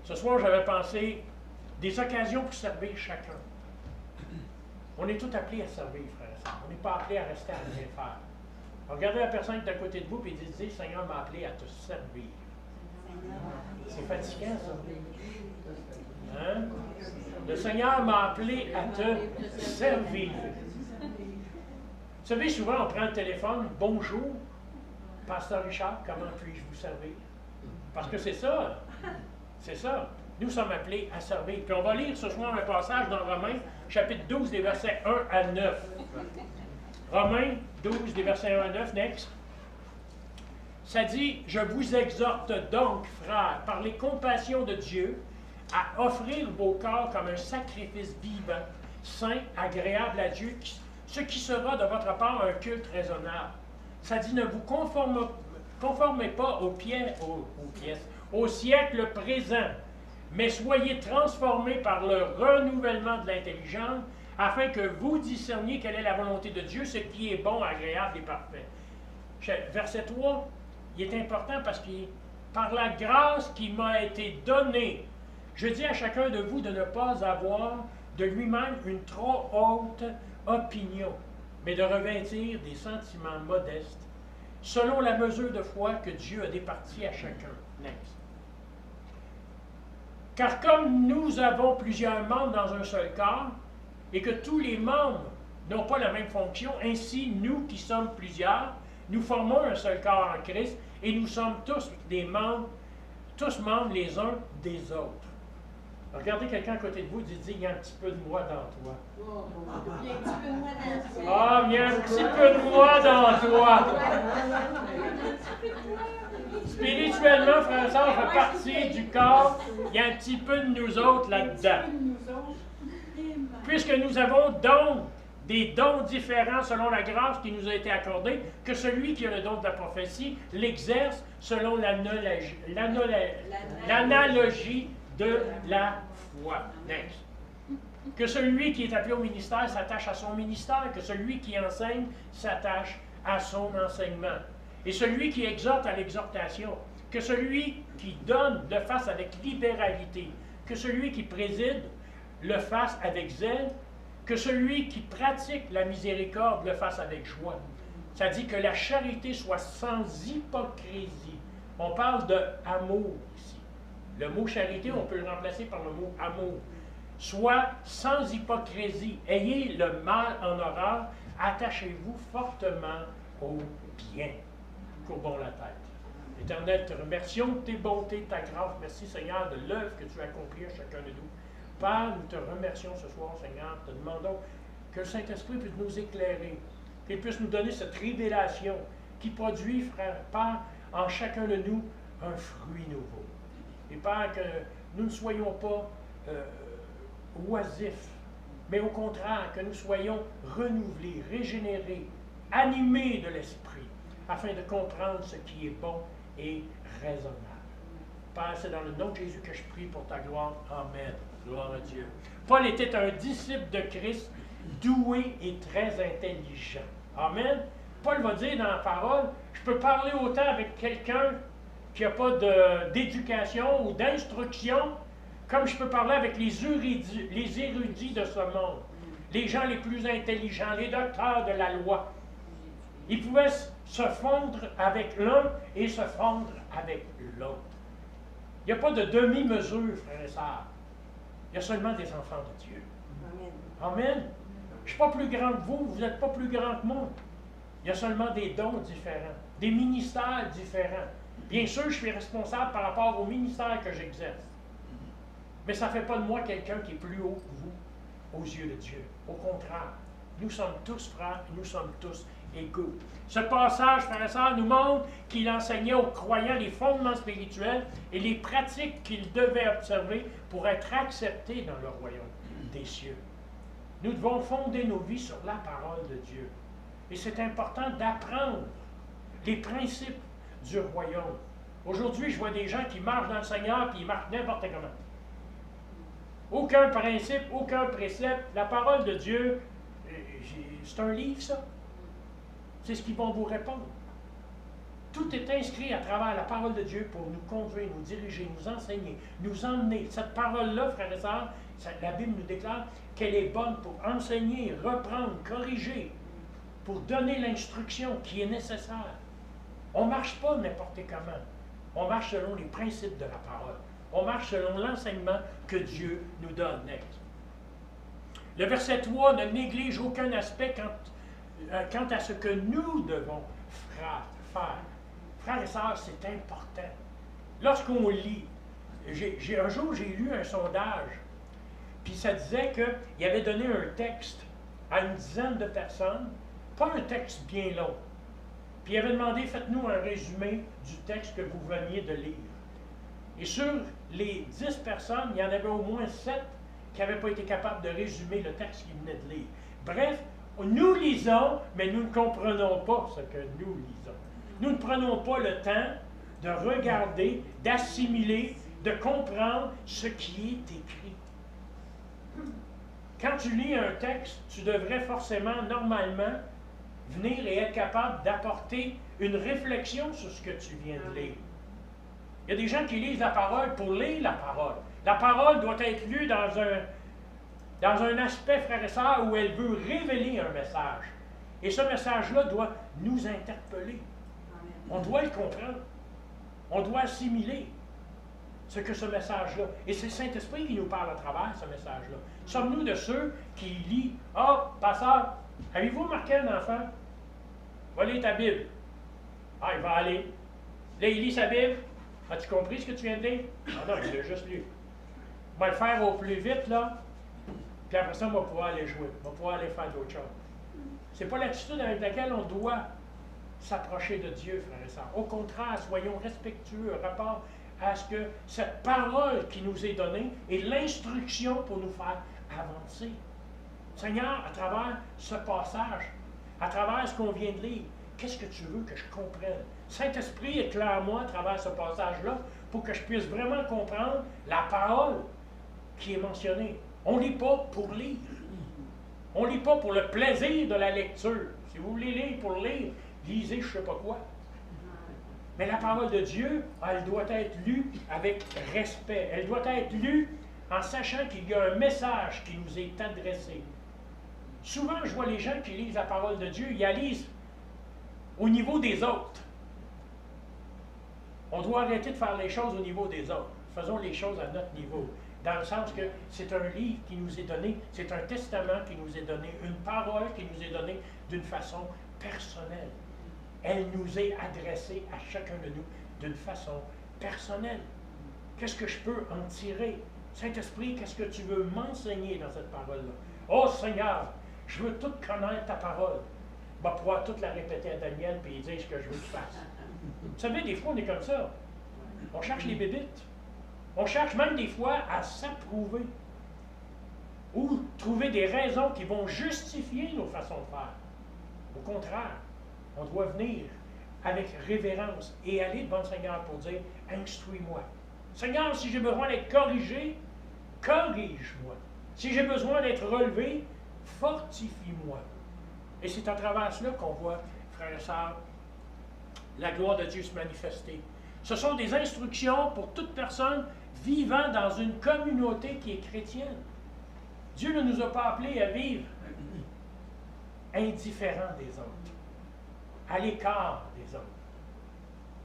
Ce soir, j'avais pensé des occasions pour servir chacun. On est tous appelés à servir, frères et sœurs. On n'est pas appelés à rester à rien faire. Regardez la personne qui est à côté de vous et dites, le Seigneur m'a appelé à te servir. C'est fatigant, ça. Hein? Le Seigneur m'a appelé à te servir. Vous savez, souvent, on prend le téléphone. Bonjour, Pasteur Richard, comment puis-je vous servir? Parce que c'est ça. C'est ça. Nous sommes appelés à servir. Puis on va lire ce soir un passage dans Romains, chapitre 12, des versets 1 à 9. Romains 12, des versets 1 à 9, next. Ça dit, « Je vous exhorte donc, frères, par les compassions de Dieu, à offrir vos corps comme un sacrifice vivant, saint, agréable à Dieu, ce qui sera de votre part un culte raisonnable. » Ça dit, « Ne vous conformez pas au siècle présent, mais soyez transformés par le renouvellement de l'intelligence, afin que vous discerniez quelle est la volonté de Dieu, ce qui est bon, agréable et parfait. » Verset 3, il est important parce que par la grâce qui m'a été donnée, je dis à chacun de vous de ne pas avoir de lui-même une trop haute opinion, mais de revêtir des sentiments modestes, selon la mesure de foi que Dieu a départie à chacun. Next. Car comme nous avons plusieurs membres dans un seul corps, et que tous les membres n'ont pas la même fonction, ainsi nous qui sommes plusieurs, nous formons un seul corps en Christ, et nous sommes tous membres les uns des autres. Regardez quelqu'un à côté de vous et dites, il y a un petit peu de moi dans toi. Il y a un petit peu de moi dans toi. Ah, il y a un petit peu de moi dans toi. Spirituellement, frère et sœur, on fait partie du corps. Il y a un petit peu de nous autres là-dedans. Puisque nous avons des dons différents selon la grâce qui nous a été accordée, que celui qui a le don de la prophétie l'exerce selon l'analogie de la foi. Next. Que celui qui est appelé au ministère s'attache à son ministère, que celui qui enseigne s'attache à son enseignement. Et celui qui exhorte à l'exhortation, que celui qui donne le fasse avec libéralité, que celui qui préside le fasse avec zèle, que celui qui pratique la miséricorde le fasse avec joie. Ça dit que la charité soit sans hypocrisie. On parle de amour ici. Le mot charité, on peut le remplacer par le mot amour. Soit sans hypocrisie. Ayez le mal en horreur. Attachez-vous fortement au bien. Courbons la tête. Éternel, te remercions de tes bontés, de ta grâce. Merci, Seigneur, de l'œuvre que tu as accomplie à chacun de nous. Père, nous te remercions ce soir, Seigneur. Te demandons que le Saint-Esprit puisse nous éclairer, qu'il puisse nous donner cette révélation qui produit, frère, Père, en chacun de nous, un fruit nouveau. Et Père, que nous ne soyons pas oisifs, mais au contraire, que nous soyons renouvelés, régénérés, animés de l'Esprit, afin de comprendre ce qui est bon et raisonnable. Père, c'est dans le nom de Jésus que je prie pour ta gloire. Amen. Gloire à Dieu. Paul était un disciple de Christ, doué et très intelligent. Amen. Paul va dire dans la parole, je peux parler autant avec quelqu'un qui n'a pas d'éducation ou d'instruction, comme je peux parler avec les érudits de ce monde, les gens les plus intelligents, les docteurs de la loi. Ils pouvaient se fondre avec l'un et se fondre avec l'autre. Il n'y a pas de demi-mesure, frères et sœurs. Il y a seulement des enfants de Dieu. Amen. Amen. Je ne suis pas plus grand que vous, vous n'êtes pas plus grand que moi. Il y a seulement des dons différents, des ministères différents. Bien sûr, je suis responsable par rapport au ministère que j'exerce. Mais ça ne fait pas de moi quelqu'un qui est plus haut que vous aux yeux de Dieu. Au contraire, nous sommes tous frères et nous sommes tous égaux. Ce passage, frères et sœurs, nous montre qu'il enseignait aux croyants les fondements spirituels et les pratiques qu'ils devaient observer pour être acceptés dans le royaume des cieux. Nous devons fonder nos vies sur la parole de Dieu. Et c'est important d'apprendre les principes du royaume. Aujourd'hui, je vois des gens qui marchent dans le Seigneur et ils marchent n'importe comment. Aucun principe, aucun précepte. La parole de Dieu, c'est un livre, ça. C'est ce qu'ils vont vous répondre. Tout est inscrit à travers la parole de Dieu pour nous conduire, nous diriger, nous enseigner, nous emmener. Cette parole-là, frères et sœurs, la Bible nous déclare qu'elle est bonne pour enseigner, reprendre, corriger, pour donner l'instruction qui est nécessaire. On ne marche pas n'importe comment. On marche selon les principes de la parole. On marche selon l'enseignement que Dieu nous donne. Le verset 3 ne néglige aucun aspect quant à ce que nous devons faire. Frères et sœurs, c'est important. Lorsqu'on lit, un jour j'ai lu un sondage, puis ça disait qu'il avait donné un texte à une dizaine de personnes, pas un texte bien long. Puis il avait demandé, faites-nous un résumé du texte que vous veniez de lire. Et sur les 10 personnes, il y en avait au moins 7 qui n'avaient pas été capables de résumer le texte qu'ils venaient de lire. Bref, nous lisons, mais nous ne comprenons pas ce que nous lisons. Nous ne prenons pas le temps de regarder, d'assimiler, de comprendre ce qui est écrit. Quand tu lis un texte, tu devrais forcément, normalement, venir et être capable d'apporter une réflexion sur ce que tu viens de lire. Il y a des gens qui lisent la parole pour lire la parole. La parole doit être lue dans un aspect, frères et sœurs, où elle veut révéler un message. Et ce message-là doit nous interpeller. On doit le comprendre. On doit assimiler ce que ce message-là. Et c'est le Saint-Esprit qui nous parle à travers ce message-là. Sommes-nous de ceux qui lisent « Ah, pasteur, avez-vous remarqué un enfant? Va lire ta Bible. » Ah, il va aller. Là, il lit sa Bible. As-tu compris ce que tu viens de lire? Ah non, il l'a juste lu. On va le faire au plus vite, là. Puis après ça, on va pouvoir aller jouer. On va pouvoir aller faire d'autres choses. Ce n'est pas l'attitude avec laquelle on doit s'approcher de Dieu, frères et sœurs. Au contraire, soyons respectueux par rapport à ce que cette parole qui nous est donnée est l'instruction pour nous faire avancer. Seigneur, à travers ce passage, à travers ce qu'on vient de lire, qu'est-ce que tu veux que je comprenne? Saint-Esprit, éclaire-moi à travers ce passage-là pour que je puisse vraiment comprendre la parole qui est mentionnée. On ne lit pas pour lire. On ne lit pas pour le plaisir de la lecture. Si vous voulez lire pour lire, lisez je ne sais pas quoi. Mais la parole de Dieu, elle doit être lue avec respect. Elle doit être lue en sachant qu'il y a un message qui nous est adressé. Souvent, je vois les gens qui lisent la parole de Dieu, ils la lisent au niveau des autres. On doit arrêter de faire les choses au niveau des autres. Faisons les choses à notre niveau. Dans le sens que c'est un livre qui nous est donné, c'est un testament qui nous est donné, une parole qui nous est donnée d'une façon personnelle. Elle nous est adressée à chacun de nous d'une façon personnelle. Qu'est-ce que je peux en tirer? Saint-Esprit, qu'est-ce que tu veux m'enseigner dans cette parole-là? Oh Seigneur, je veux tout connaître ta parole. Je vais pouvoir toute la répéter à Daniel et dire ce que je veux qu'il fasse. Vous savez, des fois, on est comme ça. On cherche les bébites. On cherche même des fois à s'approuver. Ou trouver des raisons qui vont justifier nos façons de faire. Au contraire, on doit venir avec révérence et aller devant le Seigneur pour dire « Instruis-moi. Seigneur, si j'ai besoin d'être corrigé, corrige-moi. Si j'ai besoin d'être relevé, fortifie-moi. » Et c'est à travers cela qu'on voit, frères et sœurs, la gloire de Dieu se manifester. Ce sont des instructions pour toute personne vivant dans une communauté qui est chrétienne. Dieu ne nous a pas appelés à vivre indifférents des autres, à l'écart des autres.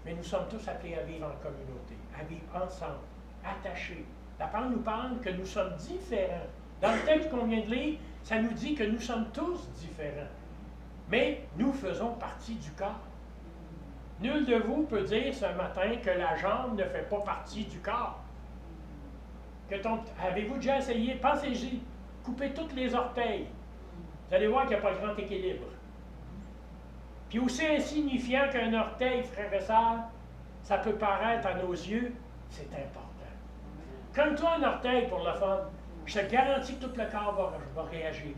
Mais nous sommes tous appelés à vivre en communauté, à vivre ensemble, attachés. La parole nous parle que nous sommes différents. Dans le texte qu'on vient de lire, ça nous dit que nous sommes tous différents. Mais nous faisons partie du corps. Nul de vous peut dire ce matin que la jambe ne fait pas partie du corps. Avez-vous déjà essayé? Pensez-y. Coupez tous les orteils. Vous allez voir qu'il n'y a pas grand équilibre. Puis aussi insignifiant qu'un orteil, frère et sœur, ça peut paraître à nos yeux, c'est important. Comme toi, un orteil pour le fun, je te garantis que tout le corps va réagir.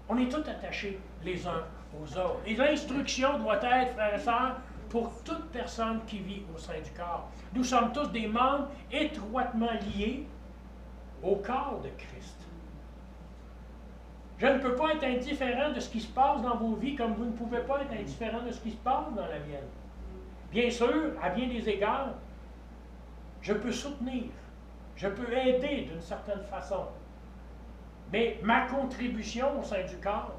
On est tous attachés les uns aux autres. Et l'instruction doit être, frères et sœurs, pour toute personne qui vit au sein du corps. Nous sommes tous des membres étroitement liés au corps de Christ. Je ne peux pas être indifférent de ce qui se passe dans vos vies comme vous ne pouvez pas être indifférent de ce qui se passe dans la mienne. Bien sûr, à bien des égards, je peux soutenir, je peux aider d'une certaine façon. Mais ma contribution au sein du corps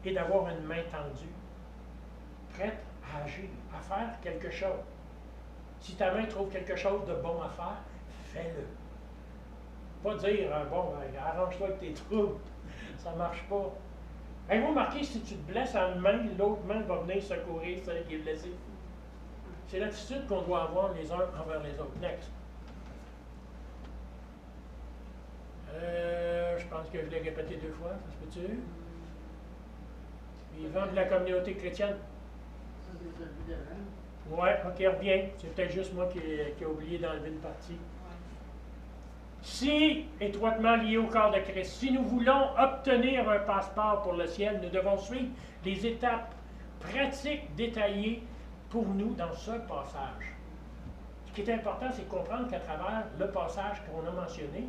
est d'avoir une main tendue, prête à agir, à faire quelque chose. Si ta main trouve quelque chose de bon à faire, fais-le. Pas dire, bon, arrange-toi avec tes troubles. Ça ne marche pas. Avez-vous remarqué, si tu te blesses à une main, l'autre main va venir secourir celle qui est blessée? C'est l'attitude qu'on doit avoir les uns envers les autres. Next. Je pense que je l'ai répété 2 fois, ça se peut-tu? Vivant de la communauté chrétienne. Ouais, ok, reviens. C'est peut-être juste moi qui ai oublié d'enlever une partie. Si, étroitement liés au corps de Christ, si nous voulons obtenir un passeport pour le ciel, nous devons suivre les étapes pratiques détaillées pour nous dans ce passage. Ce qui est important, c'est de comprendre qu'à travers le passage qu'on a mentionné,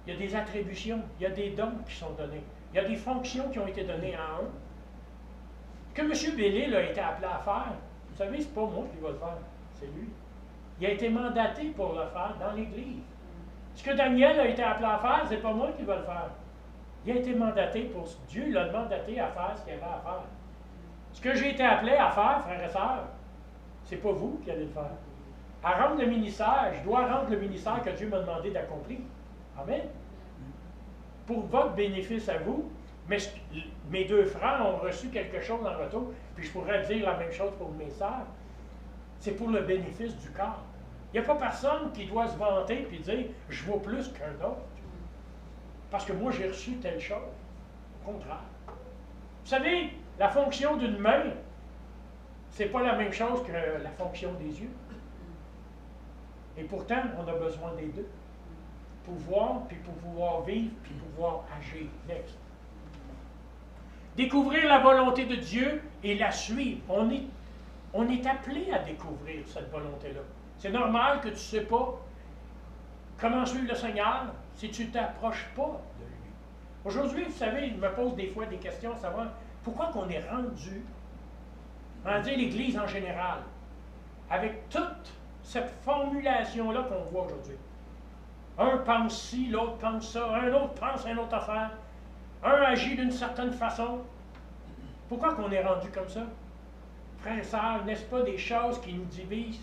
il y a des attributions, il y a des dons qui sont donnés, il y a des fonctions qui ont été données à un. Que M. Bellil a été appelé à faire, vous savez, ce n'est pas moi qui va le faire, c'est lui. Il a été mandaté pour le faire dans l'Église. Ce que Daniel a été appelé à faire, ce n'est pas moi qui va le faire. Il a été mandaté pour Dieu l'a mandaté à faire ce qu'il avait à faire. Ce que j'ai été appelé à faire, frères et sœurs, ce n'est pas vous qui allez le faire. À rendre le ministère, je dois rendre le ministère que Dieu m'a demandé d'accomplir. Amen. Pour votre bénéfice à vous, mais mes 2 frères ont reçu quelque chose en retour, puis je pourrais dire la même chose pour mes sœurs. C'est pour le bénéfice du corps. Il n'y a pas personne qui doit se vanter et dire « je vaux plus qu'un autre ». Parce que moi, j'ai reçu telle chose. Au contraire. Vous savez, la fonction d'une main, ce n'est pas la même chose que la fonction des yeux. Et pourtant, on a besoin des deux. Pour voir, puis pour pouvoir vivre, puis pour pouvoir agir. Next. Découvrir la volonté de Dieu et la suivre. On est appelé à découvrir cette volonté-là. C'est normal que tu ne sais pas comment suivre le Seigneur si tu ne t'approches pas de lui. Aujourd'hui, vous savez, je me pose des fois des questions à savoir pourquoi qu'on est rendu l'Église en général, avec toute cette formulation-là qu'on voit aujourd'hui. Un pense ci, l'autre pense ça, un autre pense à une autre affaire, un agit d'une certaine façon. Pourquoi qu'on est rendu comme ça? Frères et sœurs, n'est-ce pas des choses qui nous divisent?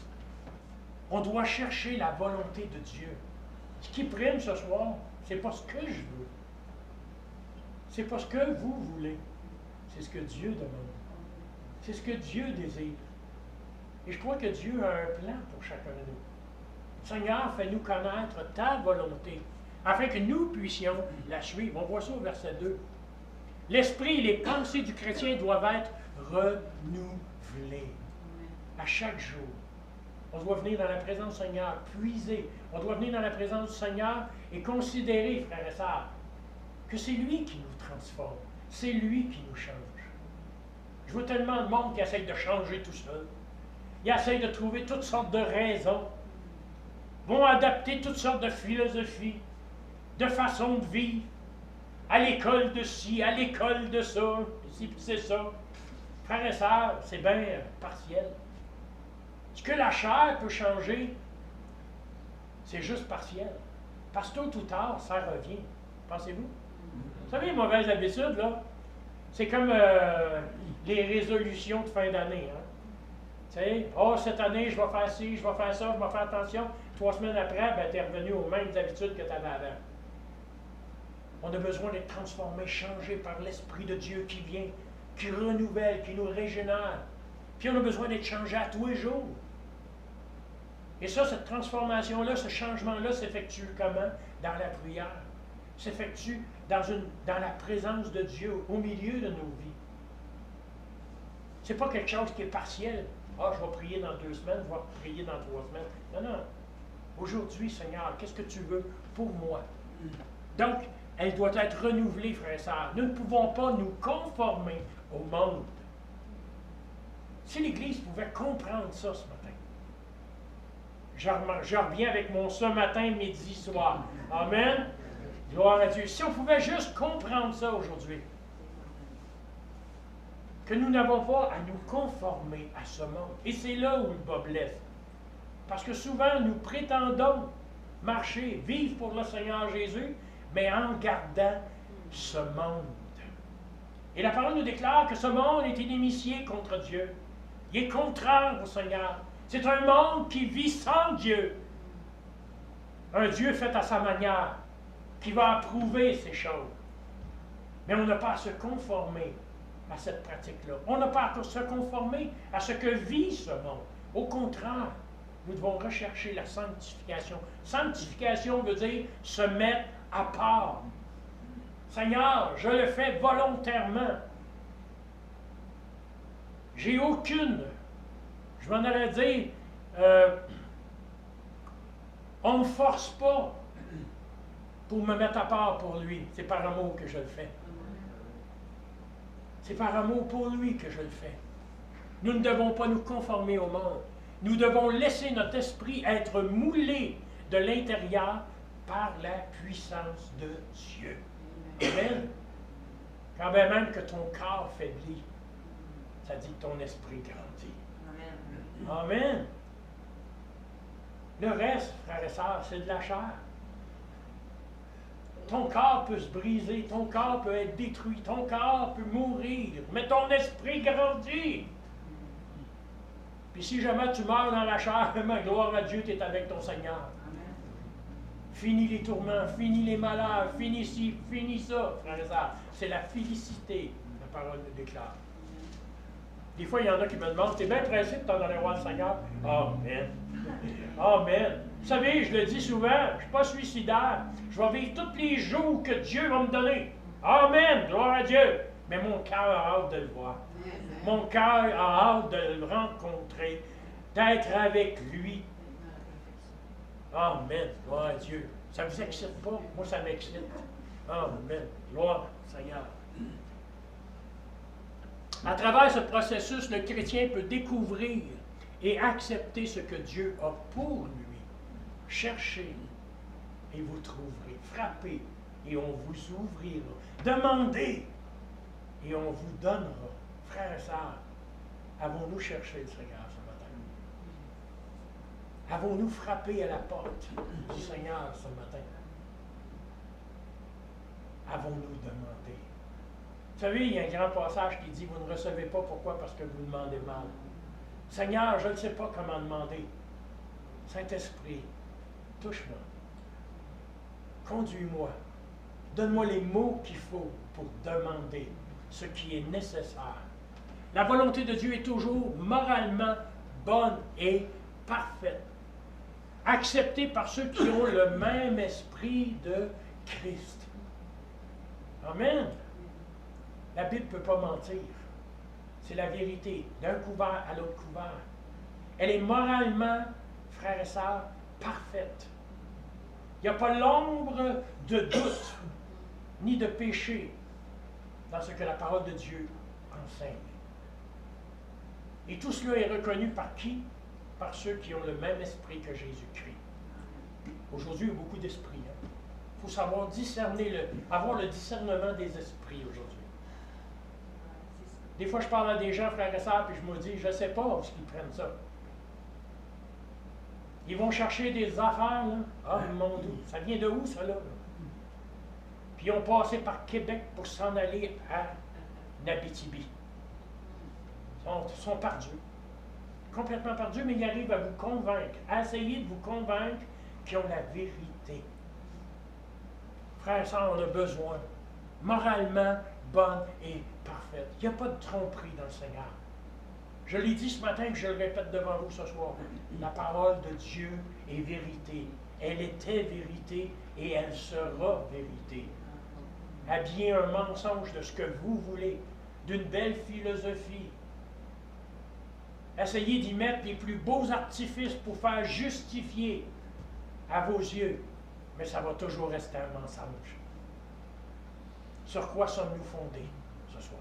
On doit chercher la volonté de Dieu. Ce qui prime ce soir, c'est pas ce que je veux. C'est pas ce que vous voulez. C'est ce que Dieu demande. C'est ce que Dieu désire. Et je crois que Dieu a un plan pour chacun de nous. Seigneur, fais-nous connaître ta volonté, afin que nous puissions la suivre. On voit ça au verset 2. L'esprit et les pensées du chrétien doivent être renouvelés à chaque jour. On doit venir dans la présence du Seigneur, puiser. On doit venir dans la présence du Seigneur et considérer, frères et sœurs, que c'est lui qui nous transforme. C'est lui qui nous change. Je vois tellement de monde qui essaie de changer tout seul. Ils essayent de trouver toutes sortes de raisons. Vont adapter toutes sortes de philosophies, de façons de vivre. À l'école de ci, à l'école de ça, ici c'est ça. Frères et sœurs, c'est bien partiel. Ce que la chair peut changer, c'est juste partiel. Parce que tôt ou tard, ça revient. Pensez-vous? Vous savez, les mauvaises habitudes, là, c'est comme les résolutions de fin d'année. Hein? Tu sais, cette année, je vais faire ci, je vais faire ça, je vais faire attention. 3 semaines après, ben, tu es revenu aux mêmes habitudes que tu avais avant. On a besoin d'être transformé, changé par l'Esprit de Dieu qui vient, qui renouvelle, qui nous régénère. Puis on a besoin d'être changé à tous les jours. Et ça, cette transformation-là, ce changement-là s'effectue comment? Dans la prière. S'effectue dans la présence de Dieu, au milieu de nos vies. Ce n'est pas quelque chose qui est partiel. Je vais prier dans 2 semaines, je vais prier dans 3 semaines. Non, non. Aujourd'hui, Seigneur, qu'est-ce que tu veux pour moi? Donc, elle doit être renouvelée, frères et sœurs. Nous ne pouvons pas nous conformer au monde. Si l'Église pouvait comprendre ça ce matin, je reviens avec mon ce matin, midi, soir. Amen. Gloire à Dieu. Si on pouvait juste comprendre ça aujourd'hui, que nous n'avons pas à nous conformer à ce monde. Et c'est là où le bas blesse. Parce que souvent, nous prétendons marcher, vivre pour le Seigneur Jésus, mais en gardant ce monde. Et la parole nous déclare que ce monde est inimitié contre Dieu. Il est contraire au Seigneur. C'est un monde qui vit sans Dieu. Un Dieu fait à sa manière, qui va approuver ces choses. Mais on n'a pas à se conformer à cette pratique-là. On n'a pas à se conformer à ce que vit ce monde. Au contraire, nous devons rechercher la sanctification. Sanctification veut dire se mettre à part. Seigneur, je le fais volontairement. J'ai aucune, je m'en allais dire, on ne me force pas pour me mettre à part pour lui. C'est par amour que je le fais. C'est par amour pour lui que je le fais. Nous ne devons pas nous conformer au monde. Nous devons laisser notre esprit être moulé de l'intérieur par la puissance de Dieu. Amen. Quand bien même que ton corps faiblit, ça dit que ton esprit grandit. Amen. Amen. Le reste, frères et sœurs, c'est de la chair. Ton corps peut se briser, ton corps peut être détruit, ton corps peut mourir, mais ton esprit grandit. Puis si jamais tu meurs dans la chair, ma gloire à Dieu, tu es avec ton Seigneur. Amen. Finis les tourments, finis les malheurs, finis ci, finis ça, frères et sœurs. C'est la félicité, la parole le déclare. Des fois, il y en a qui me demandent, t'es bien pressé de t'en aller voir le Seigneur? Amen. Amen. Vous savez, je le dis souvent, je ne suis pas suicidaire. Je vais vivre tous les jours que Dieu va me donner. Amen. Gloire à Dieu. Mais mon cœur a hâte de le voir. Mon cœur a hâte de le rencontrer, d'être avec lui. Amen. Gloire à Dieu. Ça ne vous excite pas? Moi, ça m'excite. Amen. Gloire au Seigneur. À travers ce processus, le chrétien peut découvrir et accepter ce que Dieu a pour lui. Cherchez et vous trouverez. Frappez et on vous ouvrira. Demandez et on vous donnera. Frères et sœurs, avons-nous cherché le Seigneur ce matin? Avons-nous frappé à la porte du Seigneur ce matin? Avons-nous demandé? Vous savez, il y a un grand passage qui dit, vous ne recevez pas, pourquoi? Parce que vous demandez mal. Seigneur, je ne sais pas comment demander. Saint-Esprit, touche-moi. Conduis-moi. Donne-moi les mots qu'il faut pour demander ce qui est nécessaire. La volonté de Dieu est toujours moralement bonne et parfaite. Acceptée par ceux qui ont le même esprit de Christ. Amen. La Bible ne peut pas mentir. C'est la vérité, d'un couvert à l'autre couvert. Elle est moralement, frères et sœurs, parfaite. Il n'y a pas l'ombre de doute, ni de péché dans ce que la parole de Dieu enseigne. Et tout cela est reconnu par qui? Par ceux qui ont le même esprit que Jésus-Christ. Aujourd'hui, il y a beaucoup d'esprits. Il faut savoir discerner, avoir le discernement des esprits aujourd'hui. Des fois, je parle à des gens, frères et sœurs, puis je me dis, je ne sais pas où ils prennent ça. Ils vont chercher des affaires, là. Ah, mon Dieu, ça vient de où, ça, là? Puis ils ont passé par Québec pour s'en aller à Abitibi. Ils sont perdus. Complètement perdus, mais ils arrivent à vous convaincre, à essayer de vous convaincre qu'ils ont la vérité. Frères et sœurs, on a besoin, moralement, bonne et parfaite. Il n'y a pas de tromperie dans le Seigneur. Je l'ai dit ce matin et je le répète devant vous ce soir. La parole de Dieu est vérité. Elle était vérité et elle sera vérité. Habiller un mensonge de ce que vous voulez, d'une belle philosophie. Essayez d'y mettre les plus beaux artifices pour faire justifier à vos yeux. Mais ça va toujours rester un mensonge. Sur quoi sommes-nous fondés ce soir?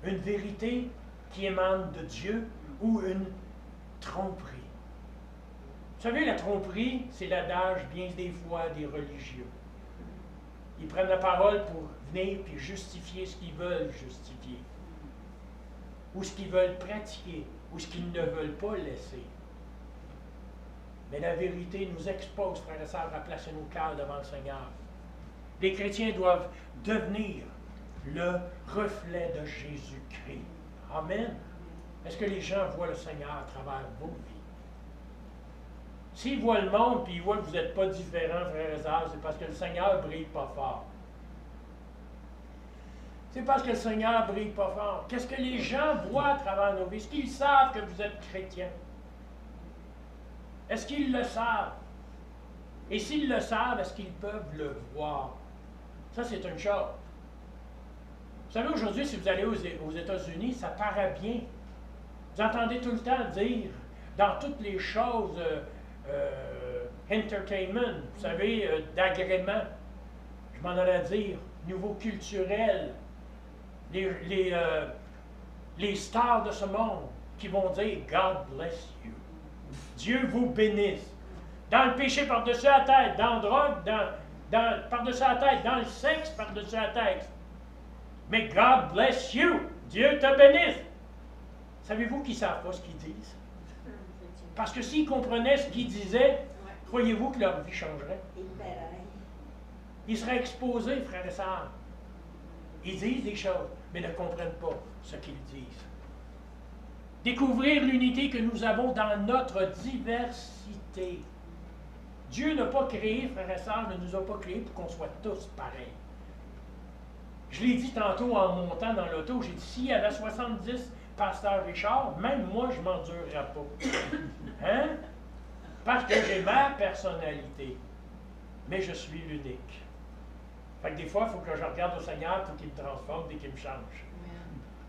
Une vérité qui émane de Dieu ou une tromperie? Vous savez, la tromperie, c'est l'adage bien des fois des religieux. Ils prennent la parole pour venir et justifier ce qu'ils veulent justifier. Ou ce qu'ils veulent pratiquer, ou ce qu'ils ne veulent pas laisser. Mais la vérité nous expose, frères et sœurs, à placer nos cœurs devant le Seigneur. Les chrétiens doivent devenir le reflet de Jésus-Christ. Amen. Est-ce que les gens voient le Seigneur à travers vos vies? S'ils voient le monde et ils voient que vous n'êtes pas différents, frères et sœurs, c'est parce que le Seigneur ne brille pas fort. C'est parce que le Seigneur ne brille pas fort. Qu'est-ce que les gens voient à travers nos vies? Est-ce qu'ils savent que vous êtes chrétiens? Est-ce qu'ils le savent? Et s'ils le savent, est-ce qu'ils peuvent le voir? Ça, c'est une chose. Vous savez, aujourd'hui, si vous allez aux États-Unis, ça paraît bien. Vous entendez tout le temps dire, dans toutes les choses entertainment, vous savez, d'agrément, je m'en allais dire, niveau culturel, les stars de ce monde qui vont dire « God bless you ». Dieu vous bénisse. Dans le péché par-dessus la tête, dans la drogue, par-dessus la tête, dans le sexe par-dessus la tête. Mais God bless you. Dieu te bénisse. Savez-vous qu'ils ne savent pas ce qu'ils disent? Parce que s'ils comprenaient ce qu'ils disaient, croyez-vous que leur vie changerait? Ils seraient exposés, frères et sœurs. Ils disent des choses, mais ne comprennent pas ce qu'ils disent. Découvrir l'unité que nous avons dans notre diversité. Dieu n'a pas créé, frères et sœurs, ne nous a pas créés pour qu'on soit tous pareils. Je l'ai dit tantôt en montant dans l'auto, j'ai dit, s'il y avait 70 pasteurs Richard, même moi, je ne m'endurerais pas. Hein? Parce que j'ai ma personnalité. Mais je suis l'unique. Fait que des fois, il faut que je regarde au Seigneur pour qu'il me transforme et qu'il me change.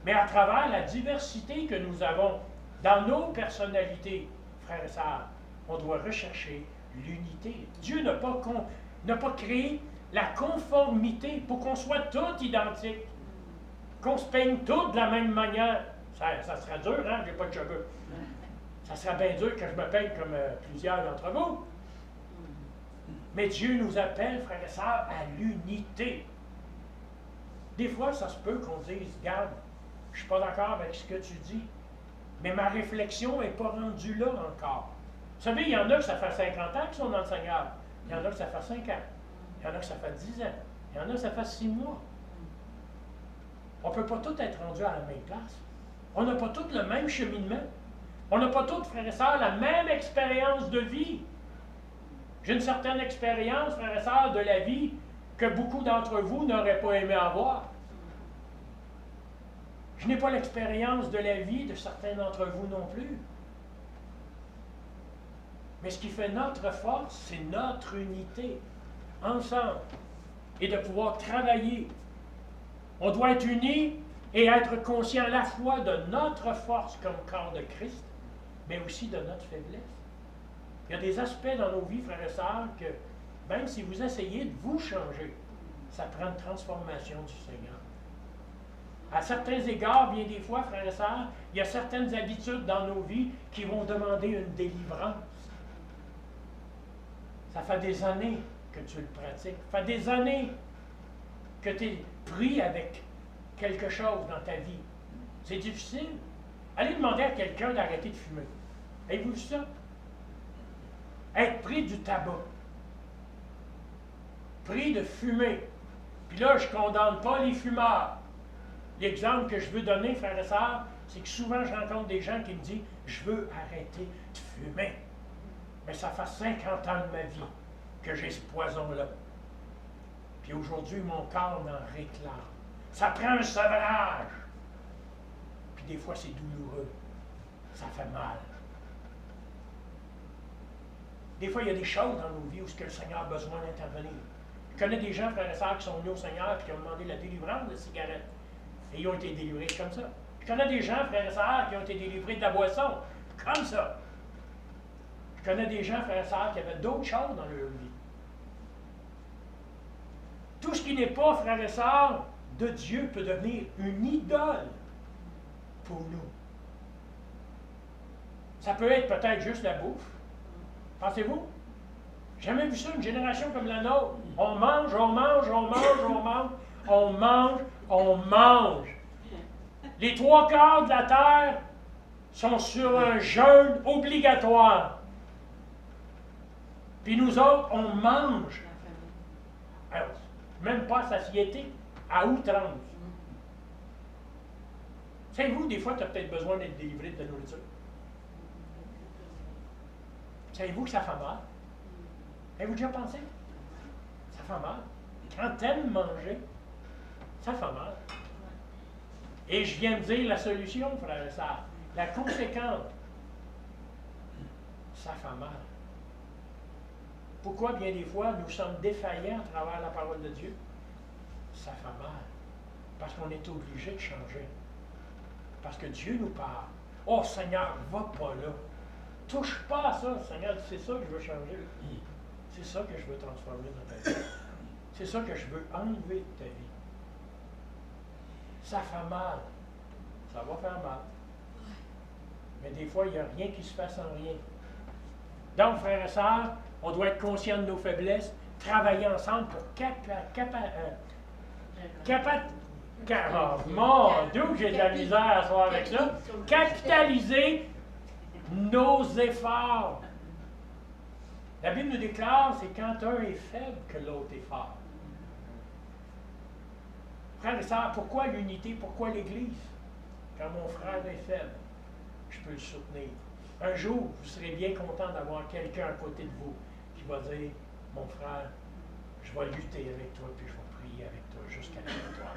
Mais à travers la diversité que nous avons dans nos personnalités, frères et sœurs, on doit rechercher l'unité. Dieu n'a pas créé la conformité pour qu'on soit tous identiques, qu'on se peigne tous de la même manière. Ça serait dur, hein? J'ai pas de cheveux. Ça serait bien dur que je me peigne comme plusieurs d'entre vous. Mais Dieu nous appelle, frères et sœurs, à l'unité. Des fois, ça se peut qu'on dise, regarde, je ne suis pas d'accord avec ce que tu dis, mais ma réflexion n'est pas rendue là encore. Vous savez, il y en a que ça fait 50 ans qu'ils sont dans le Seigneur. Il y en a que ça fait 5 ans. Il y en a que ça fait 10 ans. Il y en a que ça fait 6 mois. On ne peut pas tous être rendus à la même place. On n'a pas tous le même cheminement. On n'a pas tous, frères et sœurs, la même expérience de vie. J'ai une certaine expérience, frères et sœurs, de la vie que beaucoup d'entre vous n'auraient pas aimé avoir. Je n'ai pas l'expérience de la vie de certains d'entre vous non plus. Mais ce qui fait notre force, c'est notre unité, ensemble, et de pouvoir travailler. On doit être unis et être conscient à la fois de notre force comme corps de Christ, mais aussi de notre faiblesse. Il y a des aspects dans nos vies, frères et sœurs, que même si vous essayez de vous changer, ça prend une transformation du Seigneur. À certains égards, bien des fois, frères et sœurs, il y a certaines habitudes dans nos vies qui vont demander une délivrance. Ça fait des années que tu le pratiques. Ça fait des années que tu es pris avec quelque chose dans ta vie. C'est difficile. Allez demander à quelqu'un d'arrêter de fumer. Avez-vous vu ça? Être pris du tabac. Pris de fumer. Puis là, je ne condamne pas les fumeurs. L'exemple que je veux donner, frères et sœurs, c'est que souvent je rencontre des gens qui me disent « Je veux arrêter de fumer. » Mais ça fait 50 ans de ma vie que j'ai ce poison-là. Puis aujourd'hui, mon corps m'en réclame. Ça prend un sevrage. Puis des fois, c'est douloureux. Ça fait mal. Des fois, il y a des choses dans nos vies où le Seigneur a besoin d'intervenir. Je connais des gens, frères et sœurs, qui sont venus au Seigneur et qui ont demandé la délivrance de cigarettes. Et ils ont été délivrés comme ça. Je connais des gens, frères et sœurs, qui ont été délivrés de la boisson, comme ça. Je connais des gens, frères et sœurs, qui avaient d'autres choses dans leur vie. Tout ce qui n'est pas, frères et sœurs, de Dieu peut devenir une idole pour nous. Ça peut être peut-être juste la bouffe. Pensez-vous? Jamais vu ça, une génération comme la nôtre. On mange, on mange, on mange, on mange, on mange, on mange. Les 3/4 de la terre sont sur un jeûne obligatoire. Puis nous autres, on mange. Alors, même pas à satiété, à outrance. Savez-vous, des fois, tu as peut-être besoin d'être délivré de ta nourriture. Savez-vous que ça fait mal? Avez-vous déjà pensé? Ça fait mal. Quand tu aimes manger, ça fait mal. Et je viens de dire la solution, frère et sœur. La conséquence, ça fait mal. Pourquoi bien des fois nous sommes défaillants à travers la parole de Dieu? Ça fait mal. Parce qu'on est obligé de changer. Parce que Dieu nous parle. Oh Seigneur, va pas là. Touche pas à ça, Seigneur, c'est ça que je veux changer. C'est ça que je veux transformer dans ta vie. C'est ça que je veux enlever de ta vie. Ça fait mal. Ça va faire mal. Mais des fois, il n'y a rien qui se fait sans rien. Donc, frères et sœurs, on doit être conscient de nos faiblesses, travailler ensemble pour mon Dieu, j'ai de la misère à soir avec ça. Capitaliser nos efforts. La Bible nous déclare, c'est quand un est faible que l'autre est fort. Frères et sœurs, pourquoi l'unité? Pourquoi l'Église? Quand mon frère est faible, je peux le soutenir. Un jour, vous serez bien content d'avoir quelqu'un à côté de vous qui va dire, mon frère, je vais lutter avec toi, puis je vais prier avec toi jusqu'à la victoire.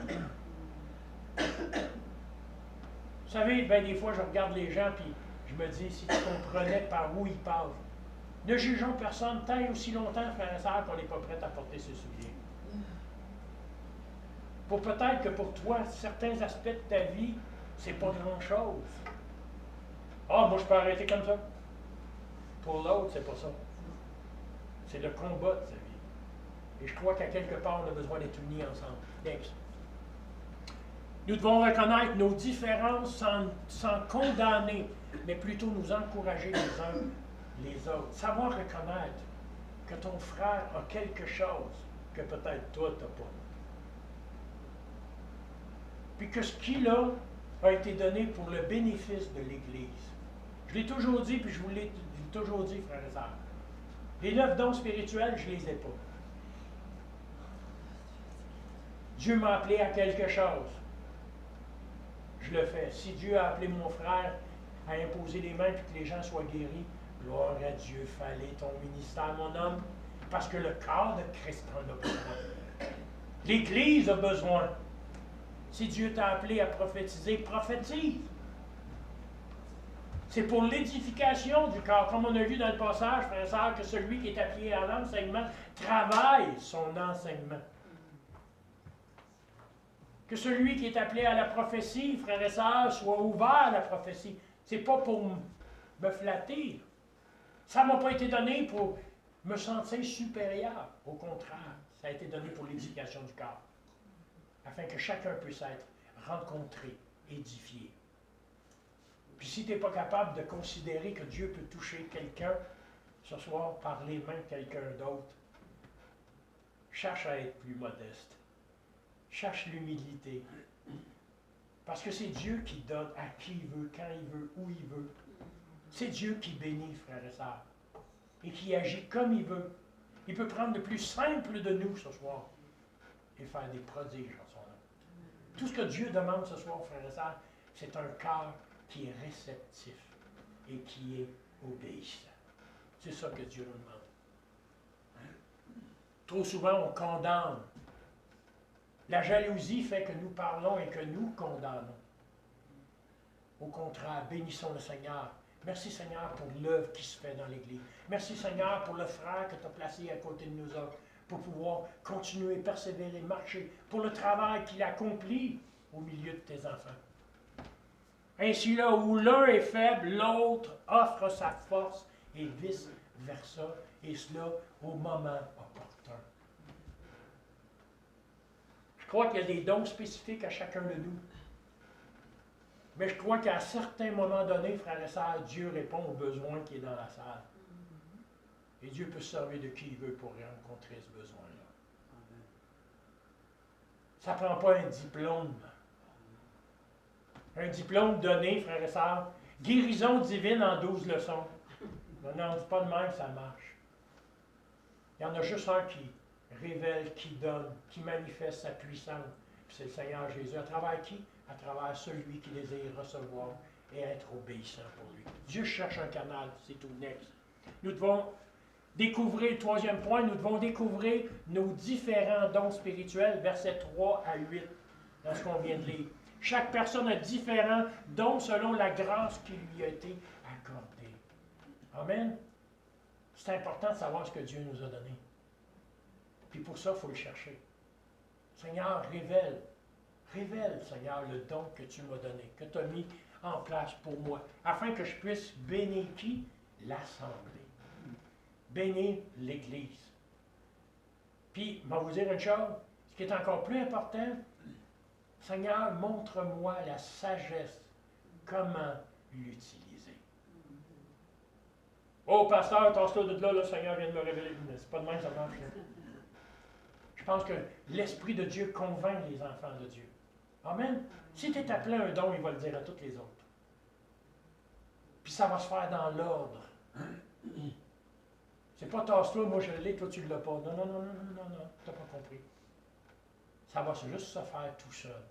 Vous savez, bien des fois, je regarde les gens, puis je me dis, si tu comprenais par où ils passent. Ne jugeons personne tant et aussi longtemps, frères et sœurs, qu'on n'est pas prêt à porter ses souliers. Pour peut-être que pour toi, certains aspects de ta vie, c'est pas grand-chose. Ah, moi je peux arrêter comme ça. Pour l'autre, c'est pas ça. C'est le combat de sa vie. Et je crois qu'à quelque part, on a besoin d'être unis ensemble. Next. Nous devons reconnaître nos différences sans condamner, mais plutôt nous encourager les uns les autres. Savoir reconnaître que ton frère a quelque chose que peut-être toi, tu n'as pas. Puis que ce qu'il a été donné pour le bénéfice de l'Église. Je l'ai toujours dit, puis je vous l'ai toujours dit, frères et sœurs. Les 9 dons spirituels, je ne les ai pas. Dieu m'a appelé à quelque chose. Je le fais. Si Dieu a appelé mon frère à imposer les mains et que les gens soient guéris, gloire à Dieu, fallait ton ministère, mon homme, parce que le corps de Christ en a besoin. L'Église a besoin. Si Dieu t'a appelé à prophétiser, prophétise. C'est pour l'édification du corps. Comme on a vu dans le passage, frère et sœur, que celui qui est appelé à l'enseignement travaille son enseignement. Que celui qui est appelé à la prophétie, frère et sœur, soit ouvert à la prophétie. Ce n'est pas pour me flatter. Ça ne m'a pas été donné pour me sentir supérieur. Au contraire, ça a été donné pour l'édification du corps. Afin que chacun puisse être rencontré, édifié. Puis si tu n'es pas capable de considérer que Dieu peut toucher quelqu'un ce soir par les mains de quelqu'un d'autre, cherche à être plus modeste. Cherche l'humilité. Parce que c'est Dieu qui donne à qui il veut, quand il veut, où il veut. C'est Dieu qui bénit, frères et sœurs, et qui agit comme il veut. Il peut prendre le plus simple de nous ce soir et faire des prodiges en son nom. Tout ce que Dieu demande ce soir, frères et sœurs, c'est un cœur qui est réceptif et qui est obéissant. C'est ça que Dieu nous demande. Trop souvent, on condamne. La jalousie fait que nous parlons et que nous condamnons. Au contraire, bénissons le Seigneur. Merci Seigneur pour l'œuvre qui se fait dans l'Église. Merci Seigneur pour le frère que tu as placé à côté de nous autres, pour pouvoir continuer, persévérer, marcher, pour le travail qu'il accomplit au milieu de tes enfants. Ainsi là où l'un est faible, l'autre offre sa force et vice-versa, et cela au moment opportun. Je crois qu'il y a des dons spécifiques à chacun de nous. Mais je crois qu'à certains moments donnés, frères et sœurs, Dieu répond aux besoins qui est dans la salle. Et Dieu peut se servir de qui il veut pour rencontrer ce besoin-là. Ça ne prend pas un diplôme. Un diplôme donné, frères et sœurs. Guérison divine en 12 leçons. Non, c'est pas de même que ça marche. Il y en a juste un qui révèle, qui donne, qui manifeste sa puissance. Puis c'est le Seigneur Jésus. À travers qui? À travers celui qui désire recevoir et être obéissant pour lui. Dieu cherche un canal, c'est tout. Next. Nous devons découvrir, le troisième point, nous devons découvrir nos différents dons spirituels, versets 3 à 8, dans ce qu'on vient de lire. Chaque personne a différents dons selon la grâce qui lui a été accordée. Amen. C'est important de savoir ce que Dieu nous a donné. Puis pour ça, il faut le chercher. Seigneur, révèle, Seigneur, le don que tu m'as donné, que tu as mis en place pour moi, afin que je puisse bénir qui? L'Assemblée. Bénir l'Église. Puis, je vais vous dire une chose, ce qui est encore plus important, Seigneur, montre-moi la sagesse, comment l'utiliser. Oh, pasteur, tasse-toi de là, le Seigneur vient de me révéler. Mais c'est pas de même que ça marche. Je pense que l'Esprit de Dieu convainc les enfants de Dieu. Amen. Si tu es appelé à un don, il va le dire à tous les autres. Puis ça va se faire dans l'ordre. C'est pas tasse-toi, moi je l'ai, toi tu ne l'as pas. Non, non, non, non, non, non, non, tu n'as pas compris. Ça va juste se faire tout seul,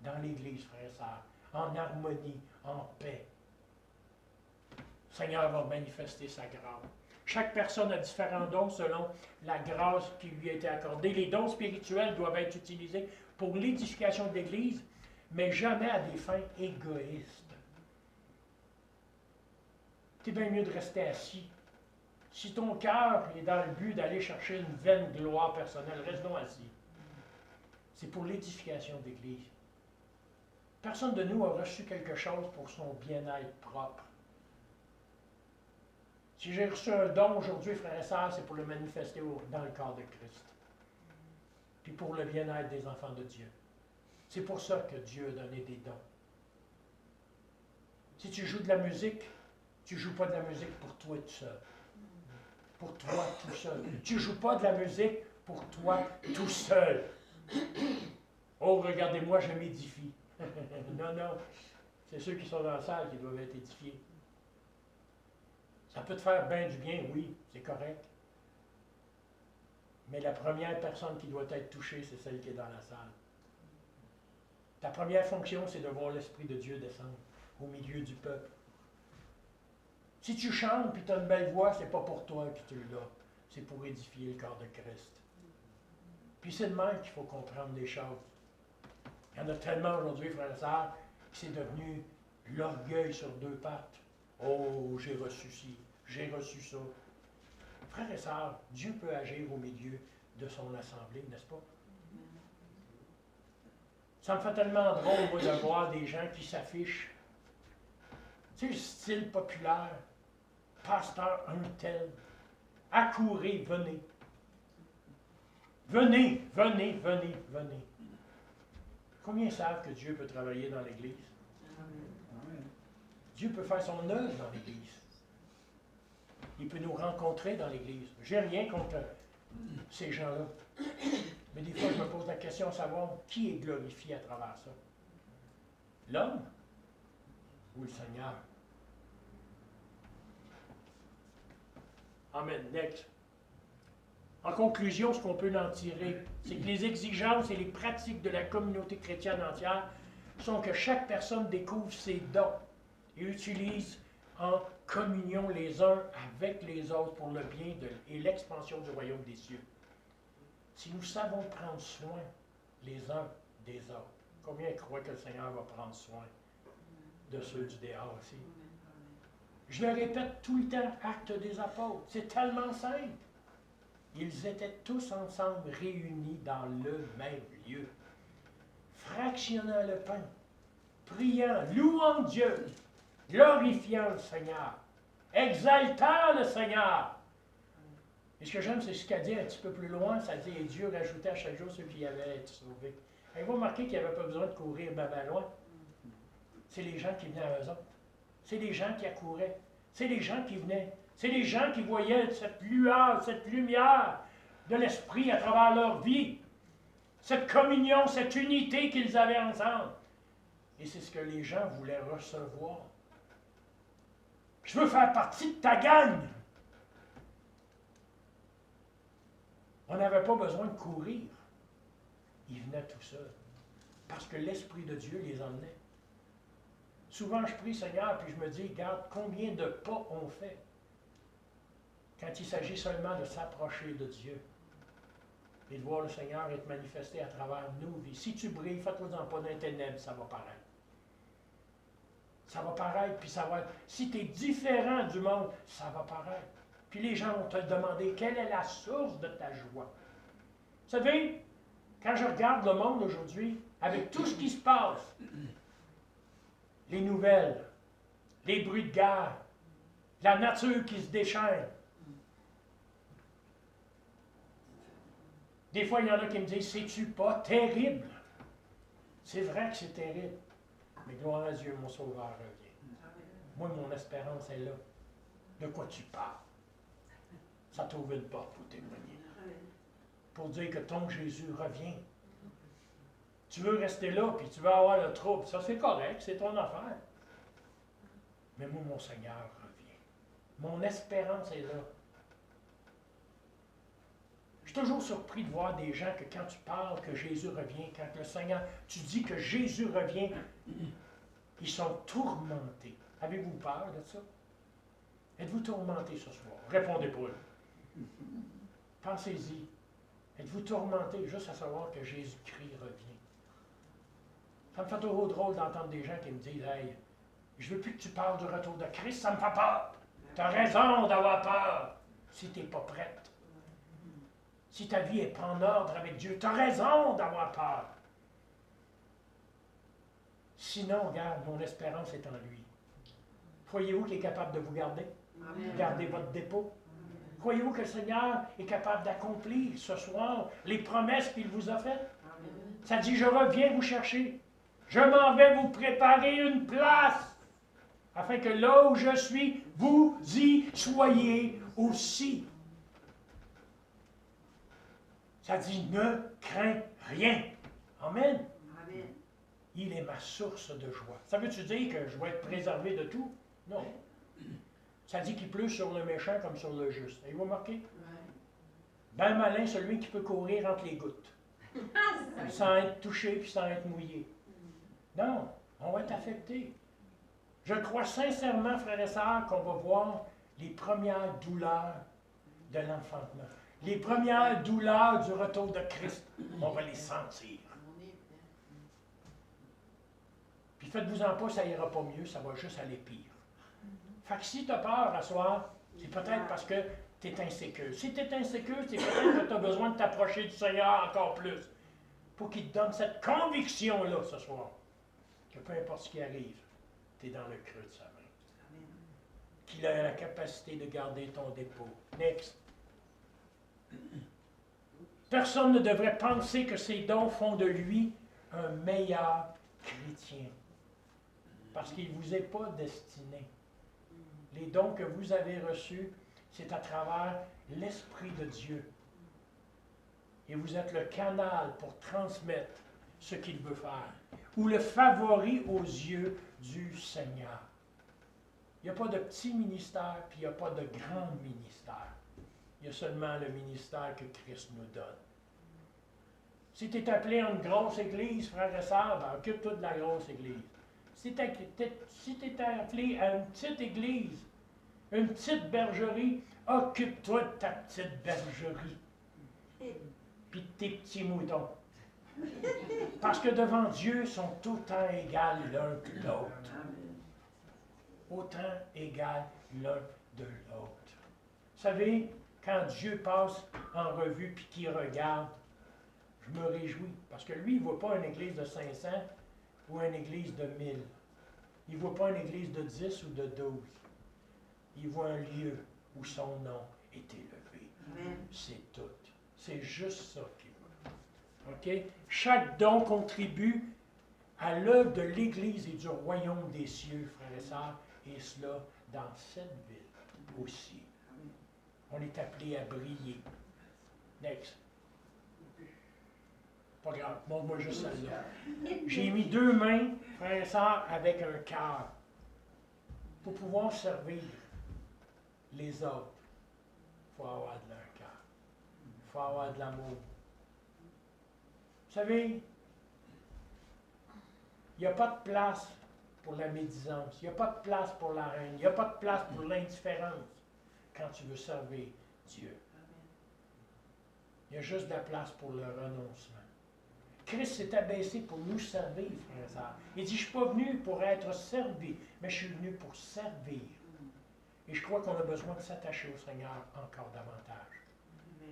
dans l'Église, frères et sœurs, en harmonie, en paix. Le Seigneur va manifester sa grâce. Chaque personne a différents dons selon la grâce qui lui a été accordée. Les dons spirituels doivent être utilisés pour l'édification de l'Église, mais jamais à des fins égoïstes. C'est bien mieux de rester assis. Si ton cœur est dans le but d'aller chercher une vaine gloire personnelle, reste donc assis. C'est pour l'édification de l'Église. Personne de nous a reçu quelque chose pour son bien-être propre. Si j'ai reçu un don aujourd'hui, frères et sœurs, c'est pour le manifester dans le corps de Christ. Puis pour le bien-être des enfants de Dieu. C'est pour ça que Dieu a donné des dons. Si tu joues de la musique, tu ne joues pas de la musique pour toi tout seul. Pour toi tout seul. Tu ne joues pas de la musique pour toi tout seul. Oh, regardez-moi, je m'édifie. Non, non. C'est ceux qui sont dans la salle qui doivent être édifiés. Ça peut te faire bien du bien, oui, c'est correct. Mais la première personne qui doit être touchée, c'est celle qui est dans la salle. Ta première fonction, c'est de voir l'Esprit de Dieu descendre au milieu du peuple. Si tu chantes et tu as une belle voix, c'est pas pour toi que tu l'as. C'est pour édifier le corps de Christ. Puis c'est de même qu'il faut comprendre les choses. Il y en a tellement aujourd'hui, frères et sœurs, que c'est devenu l'orgueil sur deux pattes. Oh, j'ai reçu ci, j'ai reçu ça. Frères et sœurs, Dieu peut agir au milieu de son assemblée, n'est-ce pas? Ça me fait tellement drôle, moi, de voir des gens qui s'affichent. Tu sais, le style populaire. Pasteur un tel. Accourez, venez. Venez, venez, venez, venez. Combien savent que Dieu peut travailler dans l'Église? Dieu peut faire son œuvre dans l'Église. Il peut nous rencontrer dans l'Église. J'ai rien contre ces gens-là. Mais des fois, je me pose la question à savoir qui est glorifié à travers ça. L'homme ou le Seigneur? Amen. Next. En conclusion, ce qu'on peut en tirer, c'est que les exigences et les pratiques de la communauté chrétienne entière sont que chaque personne découvre ses dons et utilise en communion les uns avec les autres pour le bien et l'expansion du royaume des cieux. Si nous savons prendre soin les uns des autres, combien croient que le Seigneur va prendre soin de ceux du dehors aussi? Je le répète tout le temps, acte des apôtres, c'est tellement simple. Ils étaient tous ensemble réunis dans le même lieu, fractionnant le pain, priant, louant Dieu, glorifiant le Seigneur, exaltant le Seigneur. Et ce que j'aime, c'est ce qu'a dit un petit peu plus loin, ça dit « Et Dieu rajoutait à chaque jour ceux qui avaient été sauvés ». Et vous remarquez qu'il n'y avait pas besoin de courir ben loin. C'est les gens qui venaient à eux autres. C'est les gens qui accouraient. C'est les gens qui venaient C'est les gens qui voyaient cette lueur, cette lumière de l'Esprit à travers leur vie. Cette communion, cette unité qu'ils avaient ensemble. Et c'est ce que les gens voulaient recevoir. Je veux faire partie de ta gang. On n'avait pas besoin de courir. Ils venaient tout seuls. Parce que l'Esprit de Dieu les emmenait. Souvent, je prie, Seigneur, puis je me dis, regarde, combien de pas on fait quand il s'agit seulement de s'approcher de Dieu et de voir le Seigneur être manifesté à travers nos vies. Si tu brilles, fais-toi-en pas dans les ténèbres, ça va paraître. Ça va paraître, puis ça va être... Si tu es différent du monde, ça va paraître. Puis les gens vont te demander, quelle est la source de ta joie? Vous savez, quand je regarde le monde aujourd'hui, avec tout ce qui se passe, les nouvelles, les bruits de guerre, la nature qui se déchaîne. Des fois, il y en a qui me disent, c'est-tu pas terrible? C'est vrai que c'est terrible. Mais gloire à Dieu, mon Sauveur revient. Moi, mon espérance est là. De quoi tu parles? Ça t'ouvre une porte pour témoigner. Pour dire que ton Jésus revient. Tu veux rester là, puis tu veux avoir le trouble. Ça, c'est correct, c'est ton affaire. Mais moi, mon Seigneur revient. Mon espérance est là. Je suis toujours surpris de voir des gens que quand tu parles que Jésus revient, quand le Seigneur, tu dis que Jésus revient, ils sont tourmentés. Avez-vous peur de ça? Êtes-vous tourmentés ce soir? Répondez pour eux. Pensez-y. Êtes-vous tourmentés juste à savoir que Jésus-Christ revient? Ça me fait toujours drôle d'entendre des gens qui me disent, hey, je veux plus que tu parles du retour de Christ, ça me fait peur. Tu as raison d'avoir peur si tu n'es pas prête. Si ta vie n'est pas en ordre avec Dieu, tu as raison d'avoir peur. Sinon, regarde, mon espérance est en lui. Croyez-vous qu'il est capable de vous garder? Amen. Gardez votre dépôt. Amen. Croyez-vous que le Seigneur est capable d'accomplir ce soir les promesses qu'il vous a faites? Amen. Ça dit, je reviens vous chercher. Je m'en vais vous préparer une place, afin que là où je suis, vous y soyez aussi. Ça dit, ne crains rien. Amen. Amen. Il est ma source de joie. Ça veut-tu dire que je vais être préservé de tout? Non. Ça dit qu'il pleut sur le méchant comme sur le juste. Avez-vous remarqué? Ben malin, celui qui peut courir entre les gouttes. Sans être touché puis sans être mouillé. Non, on va être affecté. Je crois sincèrement, frères et sœurs, qu'on va voir les premières douleurs de l'enfantement. Les premières douleurs du retour de Christ, on va les sentir. Puis faites-vous-en pas, ça ira pas mieux, ça va juste aller pire. Fait que si tu as peur à soir, c'est peut-être parce que tu es insécure. Si tu es insécure, c'est peut-être que tu as besoin de t'approcher du Seigneur encore plus pour qu'il te donne cette conviction-là ce soir, que peu importe ce qui arrive, tu es dans le creux de sa main. Qu'il a la capacité de garder ton dépôt. Next. Personne ne devrait penser que ses dons font de lui un meilleur chrétien. Parce qu'il ne vous est pas destiné. Les dons que vous avez reçus, c'est à travers l'Esprit de Dieu. Et vous êtes le canal pour transmettre ce qu'il veut faire. Ou le favori aux yeux du Seigneur. Il n'y a pas de petit ministère, puis il n'y a pas de grand ministère. Il y a seulement le ministère que Christ nous donne. Si tu es appelé à une grosse église, frère et sœur, ben, occupe-toi de la grosse église. Si tu es appelé à une petite église, une petite bergerie, occupe-toi de ta petite bergerie. Puis de tes petits moutons. Parce que devant Dieu, ils sont autant égales l'un que l'autre. Autant égales l'un de l'autre. Vous savez, quand Dieu passe en revue puis qu'il regarde, je me réjouis. Parce que lui, il ne voit pas une église de 500 ou une église de 1000. Il ne voit pas une église de 10 ou de 12. Il voit un lieu où son nom est élevé. Amen. C'est tout. C'est juste ça qu'il voit. OK? Chaque don contribue à l'œuvre de l'Église et du royaume des cieux, frères et sœurs, et cela dans cette ville aussi. On est appelé à briller. Next. Pas grave, montre-moi juste celle-là. J'ai mis 2 mains, frères et sœurs, avec un cœur. Pour pouvoir servir les autres, il faut avoir de leur cœur. Il faut avoir de l'amour. Vous savez, il n'y a pas de place pour la médisance. Il n'y a pas de place pour la haine. Il n'y a pas de place pour l'indifférence quand tu veux servir Dieu. Il y a juste de la place pour le renoncement. Christ s'est abaissé pour nous servir, frères et sœurs. Il dit, je ne suis pas venu pour être servi, mais je suis venu pour servir. Et je crois qu'on a besoin de s'attacher au Seigneur encore davantage.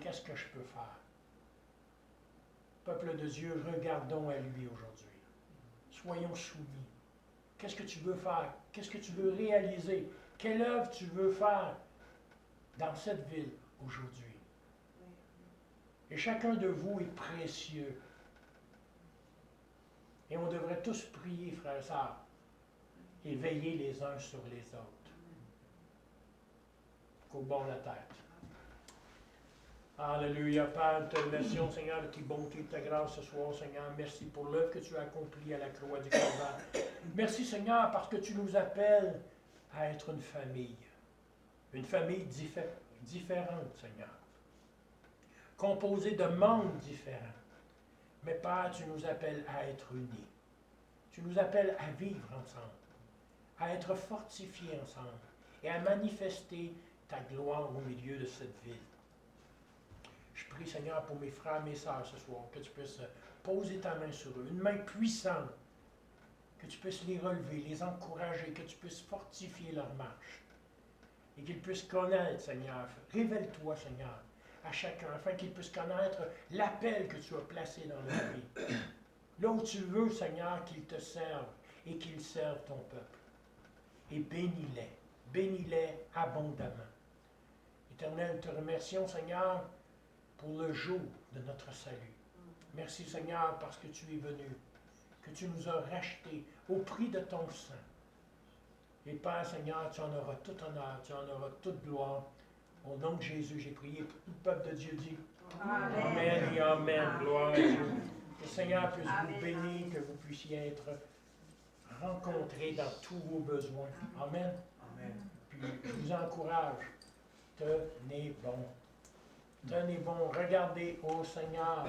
Qu'est-ce que je peux faire? Peuple de Dieu, regardons à lui aujourd'hui. Soyons soumis. Qu'est-ce que tu veux faire? Qu'est-ce que tu veux réaliser? Quelle œuvre tu veux faire dans cette ville aujourd'hui? Et chacun de vous est précieux. Et on devrait tous prier, frères et sœurs, et veiller les uns sur les autres. Courbons la tête. Alléluia, Père, nous te remercions, Seigneur, de tes bontés, de ta grâce ce soir, Seigneur. Merci pour l'œuvre que tu as accomplie à la croix du Calvaire. Merci, Seigneur, parce que tu nous appelles à être une famille. Une famille différente, Seigneur. Composée de mondes différents. Mais Père, tu nous appelles à être unis. Tu nous appelles à vivre ensemble, à être fortifiés ensemble et à manifester ta gloire au milieu de cette ville. Je prie, Seigneur, pour mes frères et mes sœurs ce soir, que tu puisses poser ta main sur eux, une main puissante, que tu puisses les relever, les encourager, que tu puisses fortifier leur marche et qu'ils puissent connaître, Seigneur. Révèle-toi, Seigneur, à chacun, afin qu'ils puissent connaître l'appel que tu as placé dans leur vie. Là où tu veux, Seigneur, qu'ils te servent et qu'ils servent ton peuple. Et bénis-les abondamment. Éternel, te remercions, Seigneur, pour le jour de notre salut. Merci, Seigneur, parce que tu es venu, que tu nous as rachetés au prix de ton sang. Et Père, Seigneur, tu en auras tout honneur, tu en auras toute gloire. Au nom de Jésus, j'ai prié pour tout le peuple de Dieu dit. Amen, amen et amen. Gloire à Dieu. Que le Seigneur puisse vous bénir, que vous puissiez être rencontrés dans tous vos besoins. Amen. Amen. Puis je vous encourage, tenez bon. Tenez bon, regardez au Seigneur